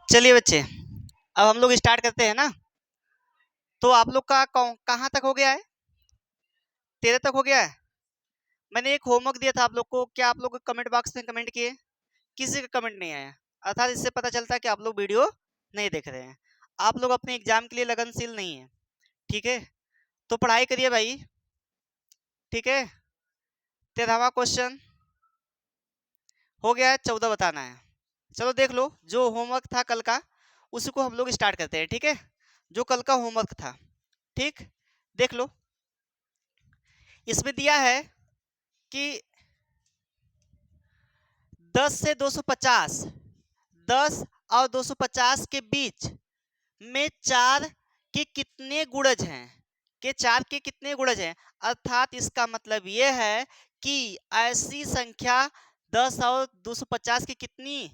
चलिए बच्चे, अब हम लोग स्टार्ट करते हैं ना। तो आप लोग का कहाँ तक हो गया है? 13 तक हो गया है। मैंने एक होमवर्क दिया था आप लोग को, क्या आप लोग कमेंट बॉक्स में कमेंट किए? किसी का कमेंट नहीं आया, अर्थात इससे पता चलता है कि आप लोग वीडियो नहीं देख रहे हैं। आप लोग अपने एग्जाम के लिए लगनशील नहीं है। ठीक है, तो पढ़ाई करिए भाई। ठीक है, 13वां क्वेश्चन हो गया है, 14 बताना है। चलो देख लो, जो होमवर्क था कल का उसी को हम लोग स्टार्ट करते हैं। ठीक है, जो कल का होमवर्क था, ठीक, देख लो। इसमें दिया है कि 10 से 250, 10 और 250 के बीच में 4 के कितने गुणज हैं? के 4 के कितने गुणज हैं? अर्थात इसका मतलब यह है कि ऐसी संख्या 10 और 250 की कितनी,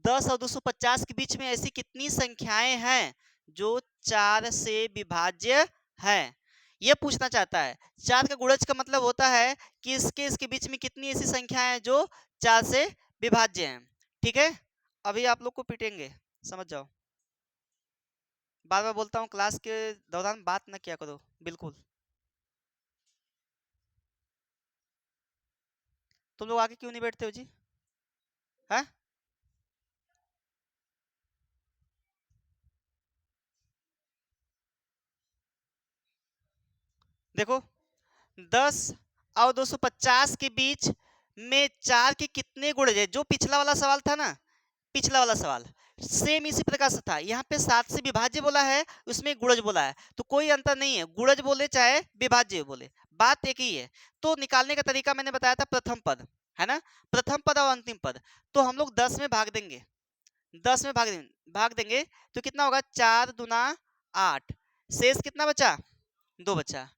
10 और 250 के बीच में ऐसी कितनी संख्याएं हैं जो 4 से विभाज्य हैं, ये पूछना चाहता है। 4 का गुणज का मतलब होता है कि इसके बीच में कितनी ऐसी संख्याएं हैं जो 4 से विभाज्य हैं। ठीक है, अभी आप लोग को पीटेंगे, समझ जाओ। बार बार बोलता हूँ, क्लास के दौरान बात ना किया करो बिल्कुल। तुम लोग आगे क्यों नहीं बैठते हो जी? है, देखो, 10 और 250 के बीच में 4 के कितने गुणज है? जो पिछला वाला सवाल था ना, पिछला वाला सवाल सेम इसी प्रकार से था। यहाँ पे 7 से विभाज्य बोला है, उसमें गुणज बोला है, तो कोई अंतर नहीं है, गुणज बोले चाहे विभाज्य बोले, बात एक ही है। तो निकालने का तरीका मैंने बताया था, प्रथम पद है ना, प्रथम पद और अंतिम पद। तो हम लोग 10 में भाग देंगे, 10 में भाग देंगे तो कितना होगा? 4 दूना 8, शेष कितना बचा? 2 बचा।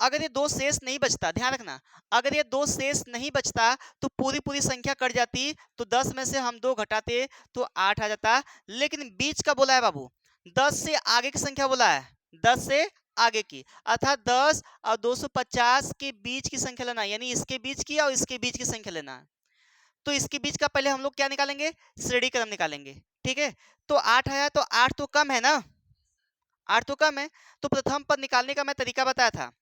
अगर ये 2 शेष नहीं बचता, ध्यान रखना, अगर ये 2 शेष नहीं बचता तो पूरी पूरी संख्या कट जाती, तो 10 में से हम 2 घटाते तो 8 आ जाता। लेकिन बीच का बोला है बाबू, 10 से आगे की संख्या बोला है, 10 से आगे की, अर्थात 10 और 250 के बीच की संख्या लेना, यानी इसके बीच की और इसके बीच की संख्या लेना। तो इसके बीच का पहले हम लोग क्या निकालेंगे? श्रेणी क्रम निकालेंगे। ठीक है, तो 8 आया, तो 8 तो कम है ना, 8 तो कम है। तो प्रथम पद निकालने का मैं तरीका बताया था,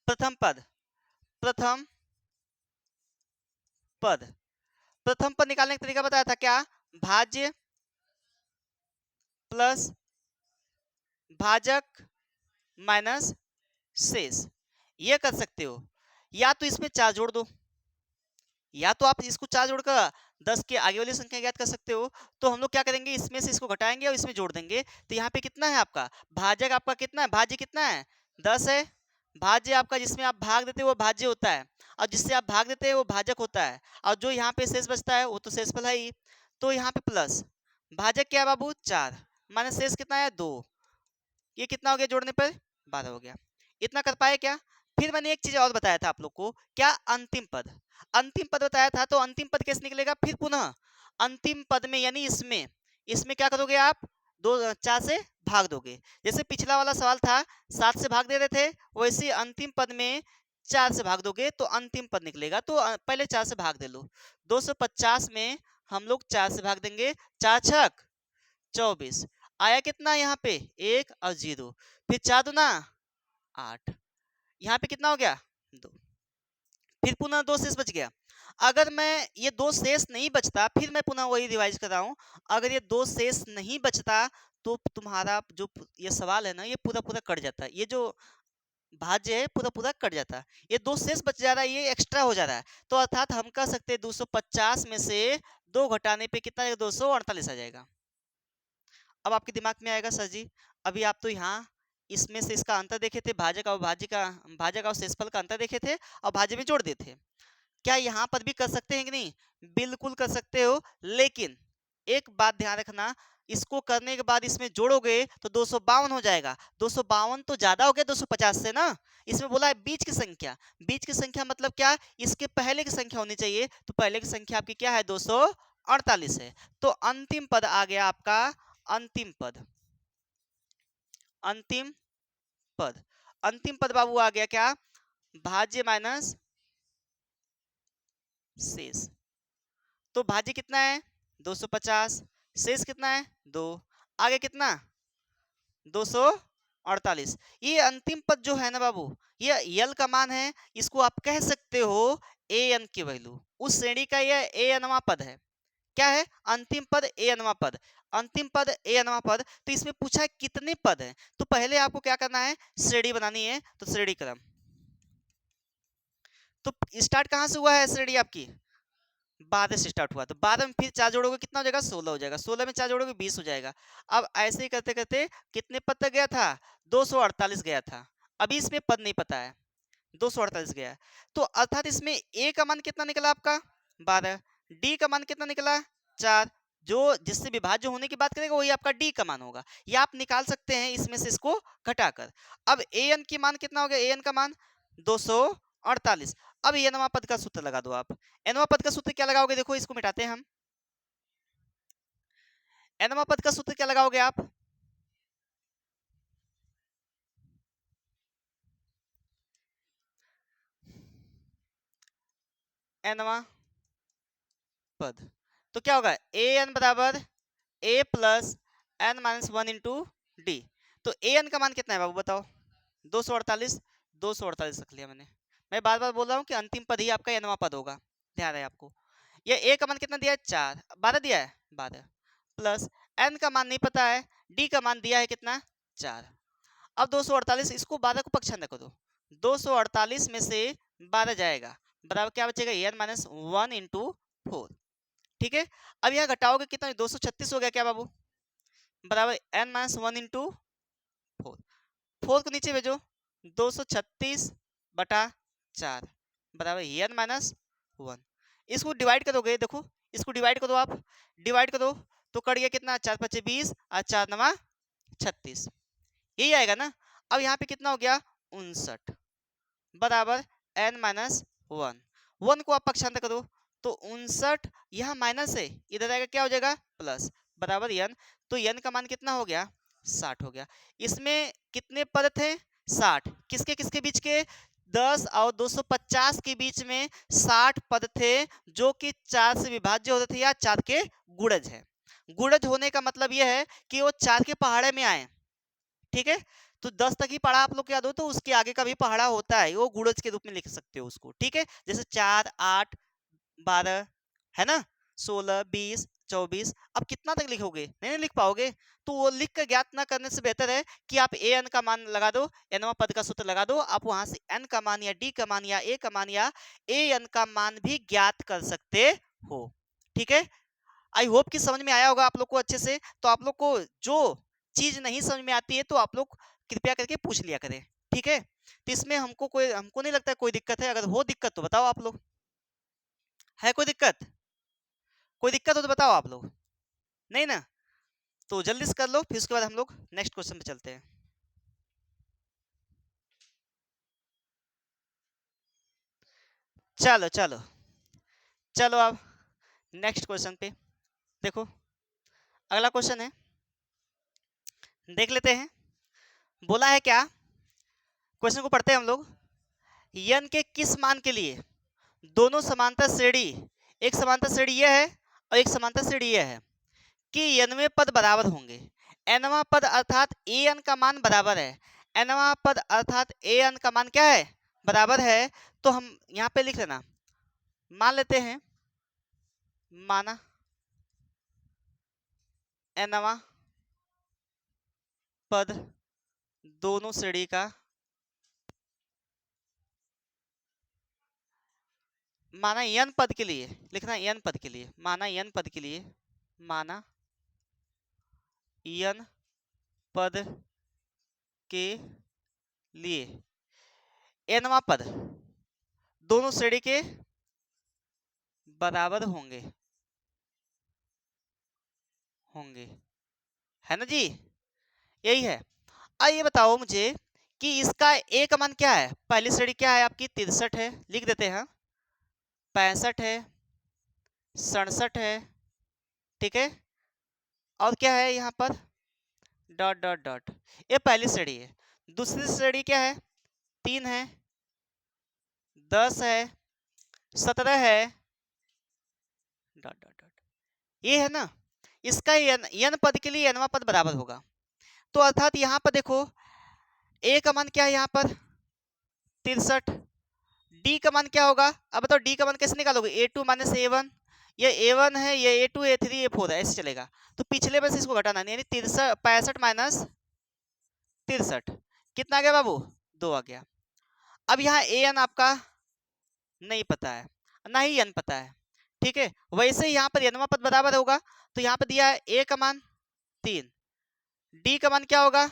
प्रथम पद, प्रथम पद, प्रथम पद निकालने का तरीका बताया था क्या? भाज्य प्लस भाजक माइनस शेष। ये कर सकते हो, या तो इसमें 4 जोड़ दो, या तो आप इसको 4 जोड़कर 10 के आगे वाली संख्या ज्ञात कर सकते हो। तो हम लोग क्या करेंगे, इसमें से इसको घटाएंगे और इसमें जोड़ देंगे। तो यहाँ पे कितना है आपका भाजक, आपका कितना है भाज्य, कितना है? 10 है। भाज्य आपका जिसमें आप भाग देते हो वो भाज्य होता है, और जिससे आप भाग देते हैं वो भाजक होता है, और जो यहाँ पे शेष बचता है वो तो शेषफल है ही। तो यहाँ पे प्लस भाजक क्या है बाबू? 4, माइनस शेष कितना है? 2। ये कितना हो गया जोड़ने पर? 12 हो गया। इतना कर पाए क्या? फिर मैंने एक चीज और बताया था आप लोग को, क्या? अंतिम पद, अंतिम पद बताया था। तो अंतिम पद कैसे निकलेगा? फिर पुनः अंतिम पद में, यानी इसमें, इसमें क्या करोगे आप? 4 से भाग दोगे। जैसे पिछला वाला सवाल था 7 से भाग दे रहे थे, वैसे अंतिम पद में 4 से भाग दोगे तो अंतिम पद निकलेगा। तो पहले 4 से भाग दे लो। 250 में हम लोग 4 से भाग देंगे, 4 छक 24, आया कितना यहाँ पे? 1 और 0, फिर 4 दूना 8, यहाँ पे कितना हो गया? 2, फिर पुनः 2 शेष बच गया। अगर मैं ये 2 शेष नहीं बचता, फिर मैं पुनः वही रिवाइज कर रहा हूँ, अगर ये 2 शेष नहीं बचता तो तुम्हारा जो ये सवाल है ना, ये पूरा पूरा कट जाता है, ये जो भाज्य है पूरा पूरा कट जाता है। ये 2 शेष बच जा रहा है, ये एक्स्ट्रा हो जा रहा है। तो अर्थात हम कह सकते हैं 250 में से 2 घटाने पे कितना आएगा? 248 आ जाएगा। अब आपके दिमाग में आएगा, सर जी अभी आप तो यहाँ इसमें से इसका अंतर देखे थे, भाजक और भाजक और शेषफल का अंतर देखे थे और भाज्य में जोड़ दिए थे। क्या यहाँ पर भी कर सकते हैं कि नहीं? बिल्कुल कर सकते हो, लेकिन एक बात ध्यान रखना, इसको करने के बाद इसमें जोड़ोगे तो 252 हो जाएगा। 252 तो ज्यादा हो गया 250 से ना। इसमें बोला है बीच की संख्या, बीच की संख्या मतलब क्या? इसके पहले की संख्या होनी चाहिए, तो पहले की संख्या आपकी क्या है? 248 है। तो अंतिम पद आ गया आपका, अंतिम पद, अंतिम पद, अंतिम पद बाबू आ गया क्या? भाज्य माइनस शेष। तो भाज्य कितना है? 250, शेष कितना है 2, आगे कितना 248। ये अंतिम पद जो है ना बाबू, ये यल का मान है, इसको आप कह सकते हो ए एन की वैल्यू। उस श्रेणी का यह ए एनवा पद है। क्या है? अंतिम पद ए एनवा पद। अंतिम पद ए एनवा पद। तो इसमें पूछा है कितने पद हैं, तो पहले आपको क्या करना है, श्रेणी बनानी है। तो श्रेणी क्रम, तो स्टार्ट कहां से हुआ है श्रेणी आपकी, 12 से स्टार्ट हुआ, तो 12 में फिर 4 जोड़ोगे कितना हो जाएगा, 16 हो जाएगा। 16 में 4 जोड़ोगे 20 हो जाएगा। अब ऐसे ही करते करते कितने पद तक गया था, 248 गया था। अभी इसमें पद नहीं पता है, 248 गया। तो अर्थात इसमें ए का मान कितना निकला आपका 12, डी का मान कितना निकला 4। जो जिससे विभाज्य होने की बात करेगा वही आपका डी का मान होगा, या आप निकाल सकते हैं इसमें से इसको घटाकर। अब ए एन की मान कितना हो गया, ए एन का मान 248। अब एनवा पद का सूत्र लगा दो आप। एनवा पद का सूत्र क्या लगाओगे, देखो इसको मिटाते हैं हम। एनवा पद का सूत्र क्या लगाओगे आप, एनवा पद, तो क्या होगा ए एन बराबर A plus N minus 1 into D. तो ए एन का मान कितना है बाबू बताओ, 248। 248 रख लिया मैंने। मैं बार बार बोल रहा हूँ कि अंतिम पद ही आपका एनवा पद होगा, ध्यान रहे आपको। ये ए का मान कितना दिया है 4, 12 दिया है 12, प्लस एन का मान नहीं पता है, डी का मान दिया है कितना 4। अब 248, इसको 12 को पक्षांतर करो, 248 में से 12 जाएगा, बराबर क्या बचेगा एन माइनस 1 इंटू 4। ठीक है, अब यहाँ घटाओगे कितना 236 हो गया क्या बाबू, बराबर एन माइनस 1 इंटू 4। 4 को नीचे भेजो, 236 बटा 4 बराबर एन माइनस 1। इसको डिवाइड करोगे, देखो इसको डिवाइड करो आप, डिवाइड करो तो कट गया कितना 4 5 20 और 4 9 36, यही आएगा ना। अब यहाँ पे कितना हो गया 59 बराबर एन माइनस 1। 1 को आप पक्षांतर करो तो 59, यहाँ माइनस है, इधर आएगा क्या हो जाएगा प्लस, बराबर एन। तो एन का मान कितना हो गया 60 हो गया। इसमें कितने पद थे 60, किसके किसके बीच के, 10 और 250 के बीच में 60 पद थे, जो कि 4 से विभाज्य होते थे या 4 के गुणज है। गुणज होने का मतलब यह है कि वो 4 के पहाड़े में आए। ठीक है, तो 10 तक ही पढ़ा आप लोग को याद हो, तो उसके आगे का भी पहाड़ा होता है, वो गुणज के रूप में लिख सकते हो उसको। ठीक है, जैसे 4 8 12 है ना, 16 20 24। अब कितना तक लिखोगे, नहीं लिख पाओगे, तो वो लिख कर ज्ञात ना करने से बेहतर है कि आप ए एन का मान लगा दो, एनवा पद का सूत्र लगा दो, आप वहां से एन का मान या डी का मान या ए का मान या ए एन का मान भी ज्ञात कर सकते हो। ठीक है, आई होप कि समझ में आया होगा आप लोग को अच्छे से। तो आप लोग को जो चीज नहीं समझ में आती है तो आप लोग कृपया करके पूछ लिया करें। ठीक है, तो इसमें हमको नहीं लगता है कोई दिक्कत है, अगर हो दिक्कत तो बताओ आप लोग, है कोई दिक्कत, कोई दिक्कत हो तो बताओ आप लोग, नहीं ना, तो जल्दी से कर लो, फिर उसके बाद हम लोग नेक्स्ट क्वेश्चन पे चलते हैं। चलो चलो चलो अब नेक्स्ट क्वेश्चन पे देखो, अगला क्वेश्चन है, देख लेते हैं। बोला है क्या, क्वेश्चन को पढ़ते हैं हम लोग। यन के किस मान के लिए दोनों समांतर श्रेणी, एक समांतर श्रेणी यह है और एक समांतर श्रेणी यह है, कि एनवे पद बराबर होंगे। एनवा पद अर्थात ए एन का मान बराबर है, एनवा पद अर्थात ए एन का मान क्या है बराबर है। तो हम यहाँ पे लिख लेना, मान लेते हैं, माना एनवा पद दोनों श्रेणी का, माना एन पद के लिए, लिखना एन पद के लिए, माना एन पद के लिए, माना एन पद के लिए एनवा पद दोनों श्रेणी के बराबर होंगे, होंगे, है ना जी, यही है। अब ये बताओ मुझे कि इसका ए का मान क्या है, पहली श्रेणी क्या है आपकी 63 है, लिख देते हैं 65 है, 67 है, ठीक है, और क्या है यहाँ पर डॉट डॉट डॉट, ये पहली श्रेणी है। दूसरी श्रेणी क्या है 3 है, 10 है, 17 है, डॉट डॉट डॉट, ये है ना, इसका n पद के लिए nवां पद बराबर होगा। तो अर्थात यहाँ पर देखो a का मान क्या है यहाँ पर 63, d का मान क्या होगा, अब बताओ d का मान कैसे निकालोगे, a2 माइनस a1, ये a1 है, ये a2 a3 a4 है, ऐसे चलेगा। तो पिछले में से इसको घटाना यानी 65 माइनस 63 कितना आ गया बाबू, 2 आ गया। अब यहाँ an आपका नहीं पता है, ना ही n पता है, ठीक है। वैसे ही यहाँ पर nवां पद बराबर होगा, तो यहाँ पर दिया है a का मान 3, d का मान क्या होगा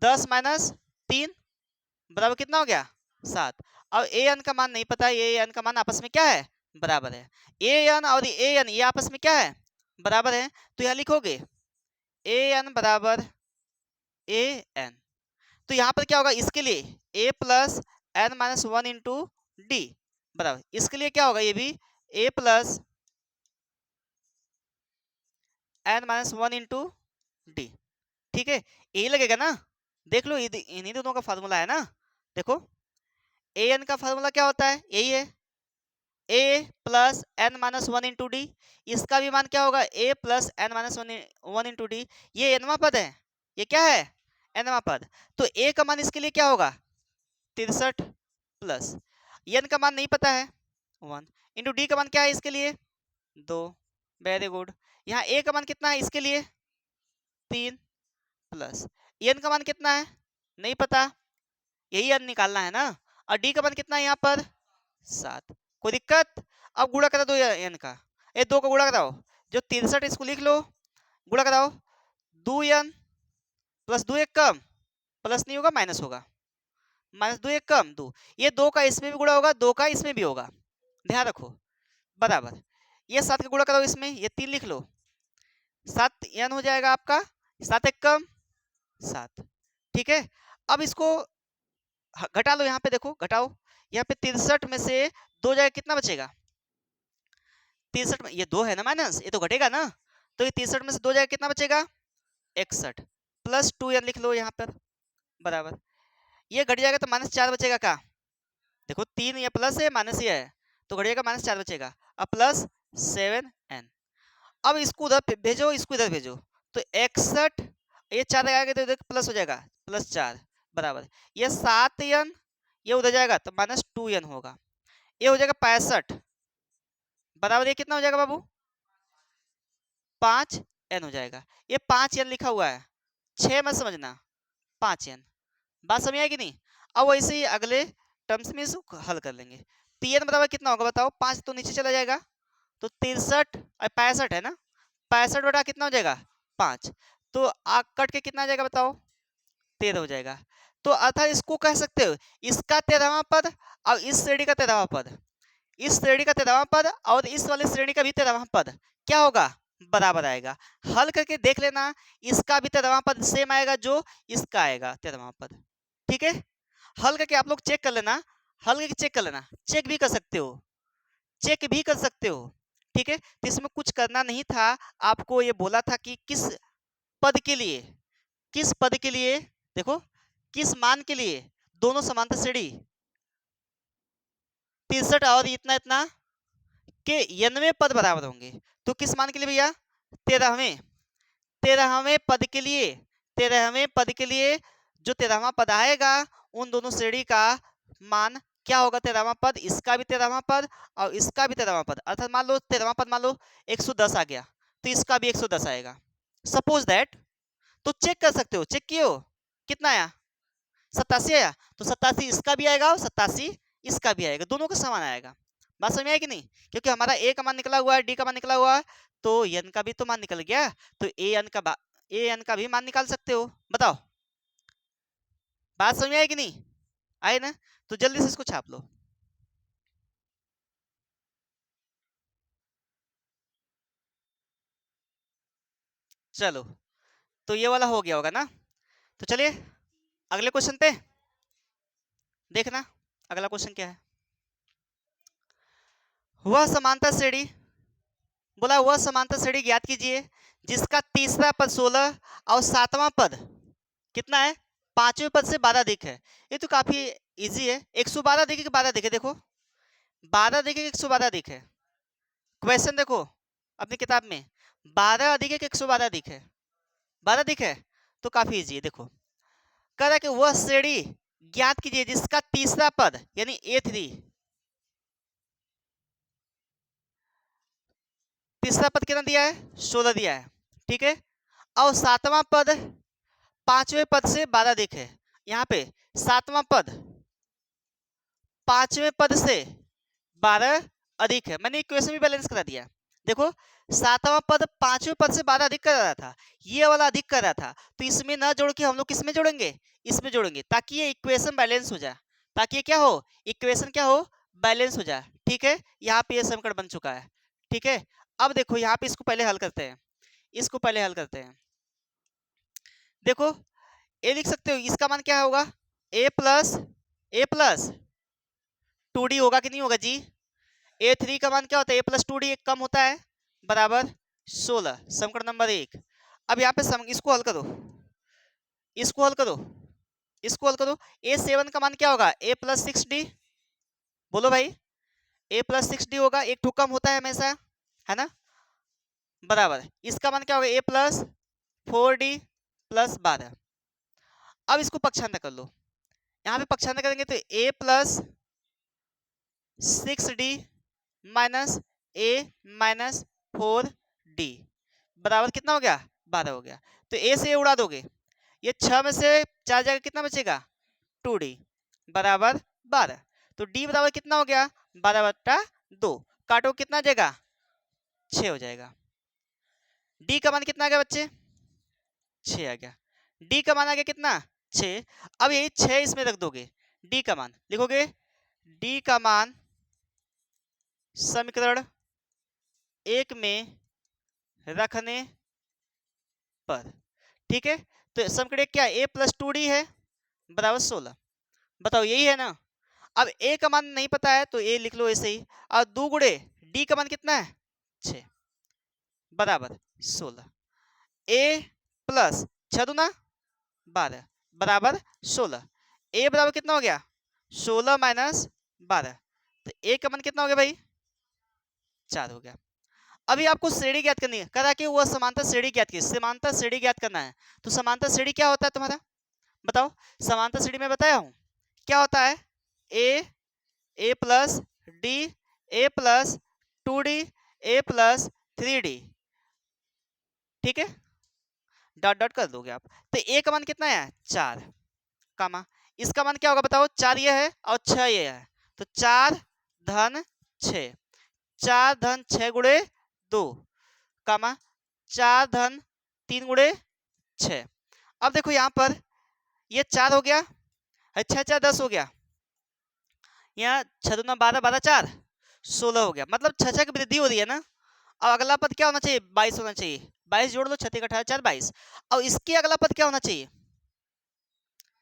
10 माइनस 3 बराबर कितना हो गया 7। अब an का मान नहीं पता है, an का मान आपस में क्या है बराबर है, an और an ये आपस में क्या है बराबर है, तो यहाँ लिखोगे an बराबर an। तो यहाँ पर क्या होगा, इसके लिए a plus n minus 1 into D बराबर, इसके लिए क्या होगा ये भी a plus n minus 1 into D, ठीक है। यही लगेगा ना, देख लो इन्हीं दोनों का फार्मूला है ना। देखो an का फार्मूला क्या होता है, यही है a plus n minus 1 into D, इसका भी मान क्या होगा a plus n minus 1 into D, ये nवां पद है, ये क्या है nवां पद। तो a का मान इसके लिए क्या होगा 63 प्लस n का मान नहीं पता है 1 इंटू डी का मान क्या है इसके लिए 2, वेरी गुड। यहाँ a का मान कितना है इसके लिए 3 प्लस n का मान कितना है नहीं पता, यही n निकालना है ना, और d का मान कितना है यहाँ पर 7, कोई दिक्कत। अब गुणा करा दो n का, 2 का गुणा कराओ, जो 63 इसको लिख लो, गुणा कराओ 2n प्लस 2 एक कम, प्लस नहीं होगा माइनस होगा, माइनस 2 एक कम 2, ये 2 का इसमें भी गुणा होगा, 2 का इसमें भी होगा, ध्यान रखो बराबर। ये 7 का गुणा कराओ इसमें, ये 3 लिख लो, 7n हो जाएगा आपका, 7 एक कम 7, ठीक है। अब इसको घटा लो, यहाँ पे देखो घटाओ, यहाँ पे 63 में से 2 जाएगा कितना बचेगा 63 में, ये 2 है ना माइनस, ये तो घटेगा ना, तो ये 63 में से 2 जाएगा कितना बचेगा 61 प्लस 2n लिख लो यहाँ पर बराबर, ये घट जाएगा तो माइनस 4 बचेगा का, देखो 3 ये प्लस है माइनस ये है, तो घट जाएगा माइनस 4 बचेगा, अब प्लस 7n। अब इसको उधर भेजो, इसको इधर भेजो, तो 61 ये 4 आएगा तो इधर प्लस हो जाएगा प्लस 4 बराबर, ये 7n ये उधर जाएगा तो माइनस 2n होगा, ये हो जाएगा 65 बराबर, ये कितना हो जाएगा बाबू 5n हो जाएगा। ये 5n लिखा हुआ है, 6 मत समझना 5n, बात समझ आएगी नहीं। अब वैसे ही अगले टर्म्स में इसको हल कर लेंगे, tn बराबर कितना होगा बताओ, 5 तो नीचे चला जाएगा, तो 63 और 65 है ना, 65 बटा कितना हो जाएगा 5, तो कट के कितना आ जाएगा बताओ 13 हो जाएगा। तो अर्थात इसको कह सकते हो इसका 13वां पद और इस श्रेणी का 13वां पद, इस श्रेणी का 13वां पद और इस वाले श्रेणी का भी 13वां पद क्या होगा बराबर आएगा। हल करके देख लेना, इसका भी 13वां पद सेम आएगा जो इसका आएगा 13वां पद, ठीक है। हल करके आप लोग चेक कर लेना, हल करके चेक कर लेना, चेक भी कर सकते हो, चेक भी कर सकते हो, ठीक है। तो इसमें कुछ करना नहीं था, आपको ये बोला था कि किस पद के लिए, किस पद के लिए, देखो किस मान के लिए दोनों समांतर श्रेणी 63 और इतना इतना के n वें पद बराबर होंगे, तो किस मान के लिए भैया 13वें, 13वें पद के लिए, 13वें पद के लिए जो 13वां पद आएगा उन दोनों श्रेणी का मान क्या होगा 13वां पद, इसका भी 13वां पद और इसका भी 13वां पद, अर्थात मान लो 13वां पद मान लो 110 आ गया तो इसका भी 110 आएगा, सपोज दैट। तो चेक कर सकते हो, चेक किए हो कितना आया 87 आया, तो 87 इसका भी आएगा और 87 इसका भी आएगा, दोनों का समान आएगा। बात समझ में आएगी नहीं, क्योंकि हमारा ए का मान निकला हुआ है, डी का मान निकला हुआ है, तो एन का भी तो मान निकल गया, तो ए एन का भी मान निकाल सकते हो, बताओ बात समझ में आएगी नहीं, आए ना, तो जल्दी से इसको छाप लो। चलो तो ये वाला हो गया होगा ना, तो चलिए अगले क्वेश्चन पे देखना, अगला क्वेश्चन क्या है। वह समांतर श्रेणी, बोला वह समांतर श्रेणी ज्ञात कीजिए जिसका तीसरा पद 16 और 7वां पद कितना है 5वें पद से 12 अधिक है। ये तो काफी इजी है, 112 अधिक 12 अधिक है, देखो 12 अधिक 112 अधिक है। क्वेश्चन देखो अपनी किताब में? 12 अधिक है कि 112 अधिक है? 12 अधिक है, तो काफी इजी है। देखो कह रहा है कि वह श्रेणी ज्ञात कीजिए जिसका तीसरा पद यानी A3, तीसरा पद कितना दिया है? 16 दिया है, ठीक है। और सातवां पद पांचवें पद से 12 अधिक है। यहाँ पे सातवां पद पांचवें पद से 12 अधिक है। मैंने इक्वेशन भी बैलेंस करा दिया। देखो सातवां पद पांचवें पद से 12 अधिक कर रहा था, ये वाला अधिक कर रहा था, तो इसमें ना जोड़ के हम लोग किसमें जोड़ेंगे? इसमें जोड़ेंगे, ताकि ये इक्वेशन बैलेंस हो जाए, ताकि ये क्या हो? इक्वेशन क्या हो? बैलेंस हो जाए, ठीक है। यहाँ पे ये समीकरण बन चुका है, ठीक है। अब देखो यहाँ पे इसको पहले हल करते हैं, इसको पहले हल करते हैं। देखो ए लिख सकते हो, इसका मान क्या होगा? ए प्लस 2d होगा कि नहीं होगा जी? A3 का मान क्या होता है? A+2d एक कम होता है, बराबर 16, समीकरण नंबर 1। अब यहाँ पे इसको हल करो, इसको हल करो, इसको हल करो। A7 का मान क्या होगा? A+6d, बोलो भाई। A+6d होगा, एक ठो कम होता है हमेशा, है ना, बराबर। इसका मान क्या होगा? A+4d + 12। अब इसको पक्षांतर कर लो, यहाँ पे पक्षांतर करेंगे तो A+6d माइनस A-4d बराबर कितना हो गया? 12 हो गया। तो A से A उड़ा दोगे, ये 6 में से 4 जाएगा, कितना बचेगा? 2d बराबर 12। तो d बराबर कितना हो गया? 12/2। काटो कितना आ जाएगा? 6 हो जाएगा। d का मान कितना आ गया बच्चे? 6 आ गया। d का मान आ गया कितना? 6। अब यही 6 इसमें रख दोगे, d का मान लिखोगे, d का मान समीकरण 1 में रखने पर, ठीक है। तो समीकरण क्या है? A+2d है बराबर 16। बताओ यही है ना। अब a का मान नहीं पता है तो a लिख लो ऐसे ही, और 2 गुणे d का मान कितना है? 6 बराबर 16। a प्लस 6 दूना 12 बराबर 16। a बराबर कितना हो गया? 16 माइनस 12। तो a का मान कितना हो गया भाई? 4 हो गया। अभी आपको श्रेणी ज्ञात करनी है, कहा कि वह समांतर श्रेणी ज्ञात की, समांतर श्रेणी ज्ञात करना है। तो समांतर श्रेणी क्या होता है तुम्हारा? बताओ। समांतर श्रेणी में बताया हूं क्या होता है? A+d A+2d A+3d, ठीक है, डॉट डॉट कर दोगे आप। तो a का मान कितना है? 4, कामा इसका मान क्या होगा बताओ? 4 ये है और 6 ये है, तो 4 धन 6, 4 धन 6 गुणे 2, कामा 4 धन 3 गुणे 6। अब देखो यहाँ पर ये 4 हो गया, 6 4 10 हो गया, यहाँ 6 दूना 12 12 4 16 हो गया, मतलब 6 की वृद्धि हो रही है ना। अब अगला पद क्या होना चाहिए? 22 होना चाहिए। 22 जोड़ लो, 6 × 18 4 22। और इसके अगला पद क्या होना चाहिए?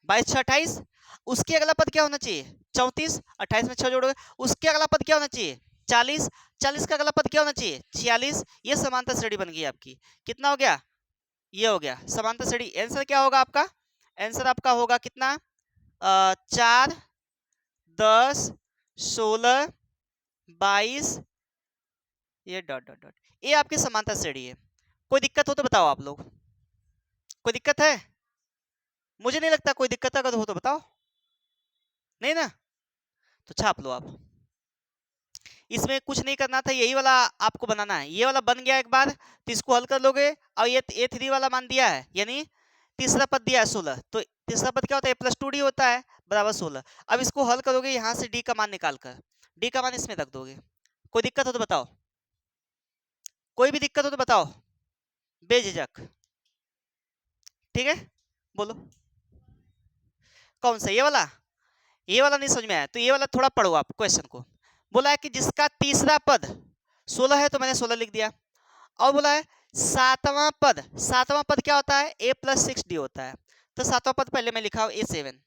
22 6 28। उसके अगला पद क्या होना चाहिए? 34। 28 में 6 जोड़ोगे। उसके अगला पद क्या होना चाहिए? 40। 40 का अगला पद क्या होना चाहिए? 46। ये समांतर श्रेणी बन गई आपकी। कितना हो गया? ये हो गया समांतर श्रेणी। आंसर क्या होगा आपका? आंसर आपका होगा कितना? 4 10 16 22, ये डॉट डॉट डॉट, ये आपकी समांतर श्रेणी है। कोई दिक्कत हो तो बताओ आप लोग, कोई दिक्कत है? मुझे नहीं लगता कोई दिक्कत अगर हो तो बताओ, नहीं ना, तो छाप लो आप। इसमें कुछ नहीं करना था, यही वाला आपको बनाना है। ये वाला बन गया एक बार तो इसको हल कर लोगे, और ये A3 वाला मान दिया है, यानी तीसरा पद दिया है 16, तो तीसरा पद क्या होता है? A+2d होता है बराबर 16। अब इसको हल करोगे यहाँ से d का मान निकाल कर, d का मान इसमें रख दोगे। कोई दिक्कत हो तो बताओ, कोई भी दिक्कत हो तो बताओ बेझिझक, ठीक है, बोलो। कौन सा? ये वाला? ये वाला नहीं समझ में आया तो ये वाला थोड़ा पढ़ो आप क्वेश्चन को। बोला है कि जिसका तीसरा पद 16 है, तो मैंने 16 लिख दिया। और बोला है सातवां पद, सातवां पद क्या होता है? A+6d होता है, तो सातवां पद पहले मैं लिखा A7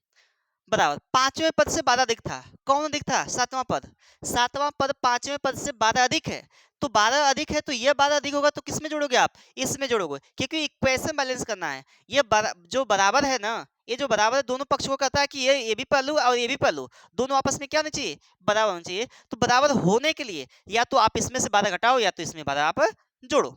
बराबर पांचवें पद से 12 अधिक था। कौन अधिक था? सातवां पद। सातवां पद पांचवें पद से 12 अधिक है, तो 12 अधिक है, तो ये 12 अधिक होगा, तो किसमें जोड़ोगे आप? इसमें जोड़ोगे, क्योंकि इक्वेशन बैलेंस करना है। ये जो बराबर है ना, ये जो बराबर है दोनों पक्ष को कहता है कि ये भी पहलू और ये भी पहलू दोनों आपस में क्या होना चाहिए? बराबर होना चाहिए। तो बराबर होने के लिए या तो आप इसमें से 12 घटाओ या तो इसमें 12 आप जोड़ो।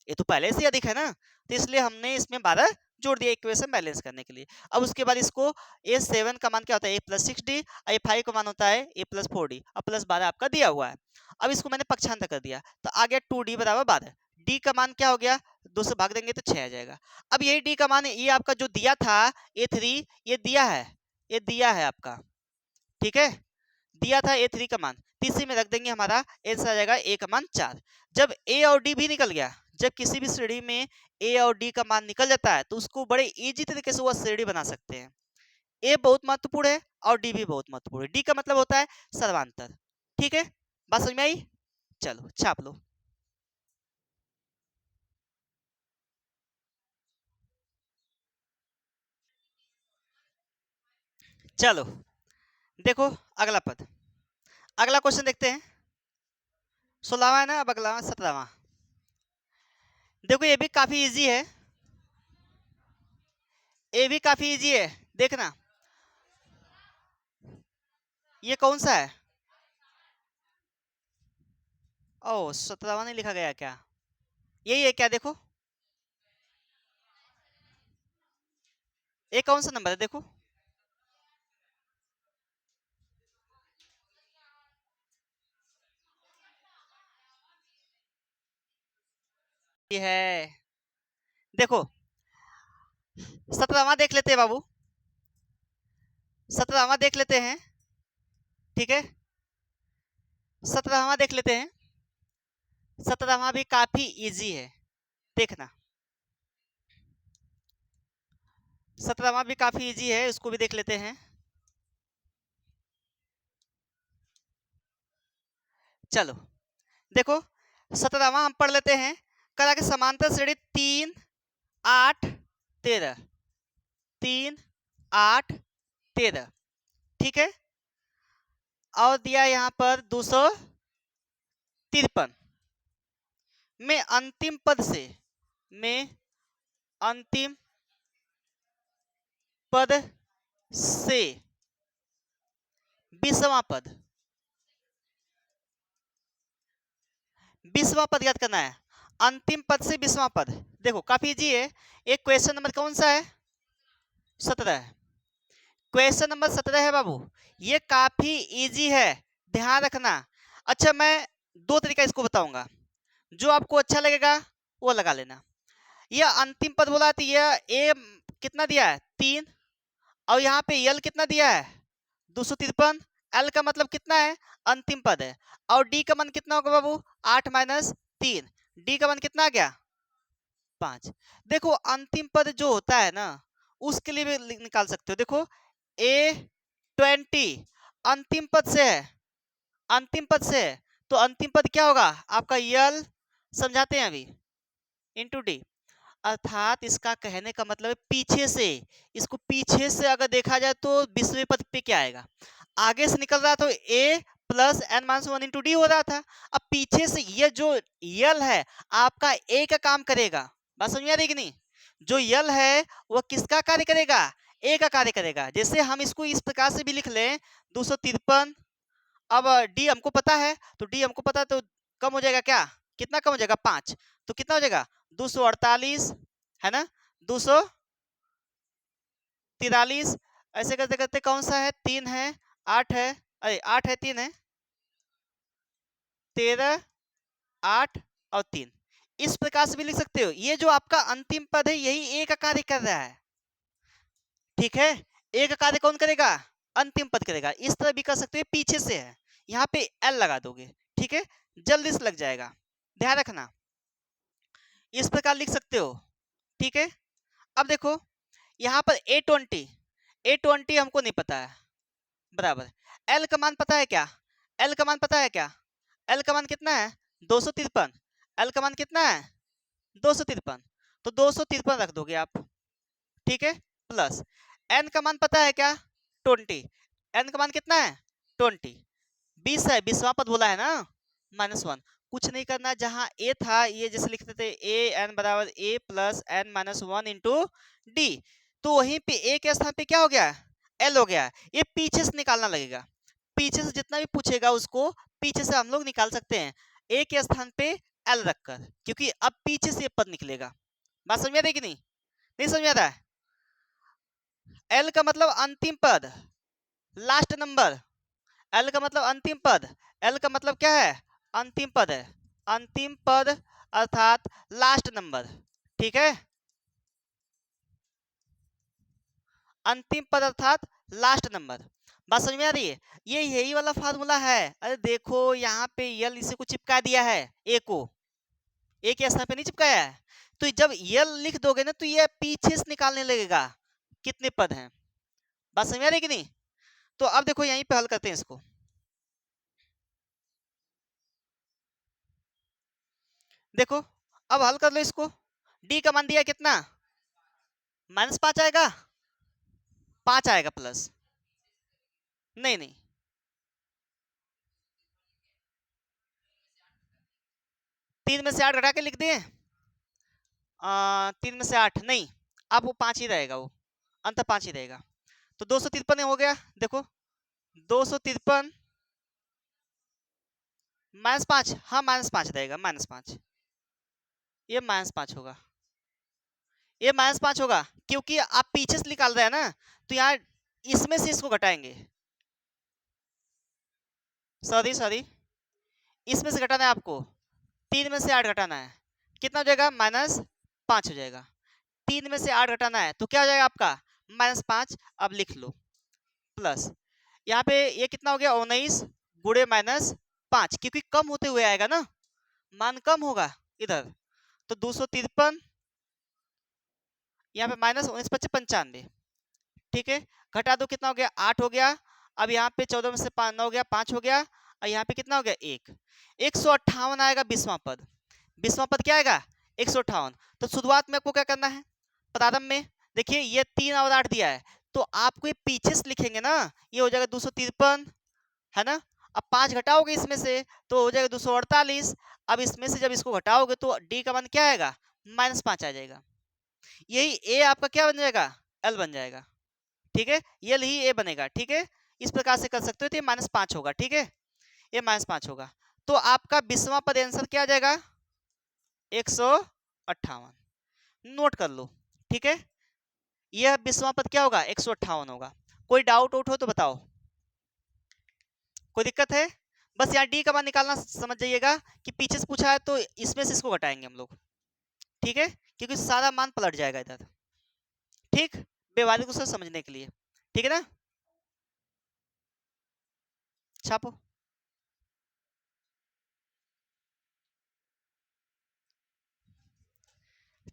ये तो पहले से अधिक है ना, तो इसलिए हमने इसमें 12 जोड़ दिया इक्वेशन बैलेंस करने के लिए। अब उसके बाद इसको ए 7 का मान क्या होता है, ए प्लस 6d, ए 5 का मान होता है ए प्लस 4d, और प्लस 12 आपका दिया हुआ है। अब इसको मैंने पक्षांतर कर दिया, तो आ गया 2d बराबर 12। d का मान क्या हो गया, 2 से भाग देंगे तो 6 आ जाएगा। अब यही d का मान ये आपका जो दिया था a3, ये दिया है, ये दिया है आपका, ठीक है, दिया था a3 का मान, तीसरे में रख देंगे, हमारा आंसर आ जाएगा a का मान 4। जब a और d भी निकल गया, जब किसी भी श्रेणी में a और d का मान निकल जाता है तो उसको बड़े इजी तरीके से वह श्रेणी बना सकते हैं। a बहुत महत्वपूर्ण है और d भी बहुत महत्वपूर्ण है। d का मतलब होता है सर्वांतर। ठीक है, बात समझ में आई? चलो छाप लो। चलो देखो अगला पद, अगला क्वेश्चन देखते हैं। 16वां है ना, अब अगला 17वां। देखो ये भी काफी इजी है, ये भी काफी इजी है, देखना। ये कौन सा है? ओह 17वां नहीं लिखा गया क्या? यही है क्या? देखो ये कौन सा नंबर है, देखो। ये है, देखो 17वां देख लेते हैं बाबू, 17वां देख लेते हैं, ठीक है, 17वां देख लेते हैं। 17वां भी काफी इजी है, देखना। 17वां भी काफी इजी है, उसको भी देख लेते हैं। चलो देखो 17वां हम पढ़ लेते हैं। कला के समांतर श्रेणी 3 8 13, 3 8 13, ठीक है, और दिया यहाँ पर 253 में अंतिम पद से, में अंतिम पद से 20वां पद, 20वां पद याद करना है, अंतिम पद से 20वां पद। देखो काफी इजी है। एक क्वेश्चन नंबर कौन सा है? 17 है, क्वेश्चन नंबर 17 है बाबू, ये काफी इजी है, ध्यान रखना। अच्छा मैं दो तरीका इसको बताऊंगा, जो आपको अच्छा लगेगा वो लगा लेना। यह अंतिम पद बोला तो यह ए कितना दिया है 3, और यहाँ पे यल कितना दिया है 253, एल का मतलब कितना है अंतिम पद है, और डी का मान कितना होगा बाबू 8 माइनस 3, डी का मान कितना आ गया 5। देखो अंतिम पद जो होता है ना उसके लिए भी निकाल सकते हो। देखो A20 अंतिम पद से है, अंतिम पद से है, तो अंतिम पद क्या होगा आपका यल, समझाते हैं अभी, इंटू डी, अर्थात इसका कहने का मतलब है पीछे से, इसको पीछे से अगर देखा जाए तो 20वें पद पे क्या आएगा, आगे से निकल रहा तो a plus N minus 1 into D हो रहा था, अब पीछे से ये जो यल है आपका a का काम करेगा। बात समझ में आ रही कि नहीं? जो यल है वह किसका कार्य करेगा, a का कार्य करेगा। जैसे हम इसको इस प्रकार से भी लिख लें 253, अब डी हमको पता है, तो डी हमको पता है तो कम हो जाएगा क्या, कितना कम हो जाएगा 5, तो कितना हो जाएगा 248, है ना, 243, ऐसे करते करते कौन सा है 3 है 8 है, अरे 8 है 3 है 13 8 और 3, इस प्रकार से भी लिख सकते हो। ये जो आपका अंतिम पद है यही ए का कार्य कर रहा है, ठीक है, ए का कार्य कौन करेगा, अंतिम पद करेगा। इस तरह भी कर सकते हो, पीछे से है, यहाँ पे एल लगा दोगे, ठीक है, जल्दी से लग जाएगा, ध्यान रखना, इस प्रकार लिख सकते हो, ठीक है। अब देखो यहाँ पर A20 हमको नहीं पता है, बराबर, एल का मान पता है क्या, एल का मान पता है क्या, एल का मान कितना है 253, एल का मान कितना है 253, तो 253 रख दोगे आप, ठीक है, प्लस एन का मान पता है क्या 20, एन का मान कितना है 20, 20 है, 20वां पद बोला है ना, -1, कुछ नहीं करना, जहां ए था ये जैसे लिखते थे ए एन बराबर A plus N minus 1 into D, तो वहीं पे ए के स्थान पे क्या हो गया एल हो गया, ये पीछे से निकालना लगेगा, पीछे से जितना भी पूछेगा उसको पीछे से हम लोग निकाल सकते हैं। ए के स्थान पे एल रखकर, क्योंकि अब पीछे से पद निकलेगा। बात समझ में आ रही कि नहीं? नहीं समझ में आता है? एल का मतलब अंतिम पद, लास्ट नंबर। एल का मतलब अंतिम पद, एल का मतलब क्या है? अंतिम पद है, अंतिम पद अर्थात लास्ट नंबर। ठीक है, अंतिम पद अर्थात लास्ट नंबर। बात समझ में आ रही है? ये यही वाला फार्मूला है। अरे देखो यहाँ पे यल इसे को चिपका दिया है, ए को, ए के स्थान पे नहीं चिपकाया है। तो जब यल लिख दोगे ना तो ये पीछे से निकालने लगेगा कितने पद हैं। बात समझ में आ रही है कि नहीं? तो अब देखो यहीं पे हल करते हैं इसको। देखो अब हल कर लो इसको। डी का मान दिया कितना? -5 आएगा, 5 आएगा प्लस, नहीं नहीं 3 में से 8 घटा के लिख दिए। 3 में से 8 नहीं, अब वो 5 ही रहेगा, वो अंत 5 ही रहेगा। तो 253 हो गया। देखो 253 -5, हाँ -5 रहेगा, -5, ये -5 होगा, ये -5 होगा, क्योंकि आप पीछे से निकाल रहे हैं ना, तो यहाँ इसमें से इसको घटाएंगे। सॉरी सॉरी, इसमें से घटाना है आपको, 3 में से 8 घटाना है, कितना हो जाएगा? -5 हो जाएगा। 3 में से 8 घटाना है तो क्या हो जाएगा आपका? -5। अब लिख लो प्लस, यहाँ पे ये कितना हो गया? 19 गुणे -5, क्योंकि कम होते हुए आएगा ना, मान कम होगा इधर। तो 253, यहाँ पे -19×5 = 95। ठीक है, घटा दो, कितना हो गया? 8 हो गया। अब यहाँ पे 14 में से 5 9 गया, 5 हो गया, और यहाँ पे कितना हो गया? 1। 158 आएगा 20वां पद। 20वां पद क्या आएगा? 158। तो शुरुआत में आपको क्या करना है? प्रारंभ में देखिए ये 3 और 8 दिया है, तो आपको ये पीछे से लिखेंगे ना, ये हो जाएगा 253, है ना। अब 5 घटाओगे इसमें से तो हो जाएगा 248। अब इसमें से जब इसको घटाओगे तो डी का मान क्या आएगा? -5 आ जाएगा। यही ए आपका क्या बन जाएगा? एल बन जाएगा। ठीक है, ये ही ए बनेगा। ठीक है, इस प्रकार से कर सकते हो, तो ये -5 होगा। ठीक है, ये -5 होगा। तो आपका 20वां पद आंसर क्या आ जाएगा? 158। नोट कर लो। ठीक है, यह 20वां पद क्या होगा? 158 होगा। कोई डाउट आउट हो तो बताओ, कोई दिक्कत है? बस यहाँ डी का मान निकालना समझ जाइएगा कि पीछे से पूछा है तो इसमें से इसको घटाएंगे हम लोग। ठीक है, क्योंकि सारा मान पलट जाएगा इधर। ठीक, व्यवहारिक रूप से समझने के लिए। ठीक है ना, छापो।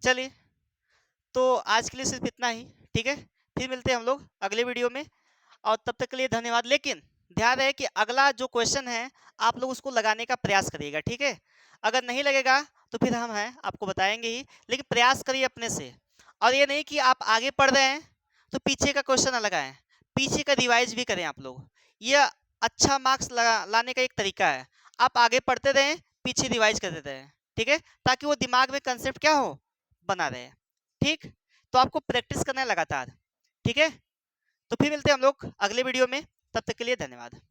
चलिए, तो आज के लिए सिर्फ इतना ही। ठीक है, फिर मिलते हैं हम लोग अगले वीडियो में, और तब तक के लिए धन्यवाद। लेकिन ध्यान रहे कि अगला जो क्वेश्चन है आप लोग उसको लगाने का प्रयास करिएगा। ठीक है, अगर नहीं लगेगा तो फिर हम हैं आपको बताएंगे ही, लेकिन प्रयास करिए अपने से। और ये नहीं कि आप आगे पढ़ रहे हैं तो पीछे का क्वेश्चन ना लगाएं, पीछे का रिवाइज भी करें आप लोग। यह अच्छा मार्क्स लाने का एक तरीका है। आप आगे पढ़ते रहें, पीछे रिवाइज करते रहें। ठीक है, ताकि वो दिमाग में कंसेप्ट क्या हो, बना रहे। ठीक, तो आपको प्रैक्टिस करना है लगातार। ठीक है, तो फिर मिलते हैं हम लोग अगले वीडियो में, तब तक के लिए धन्यवाद।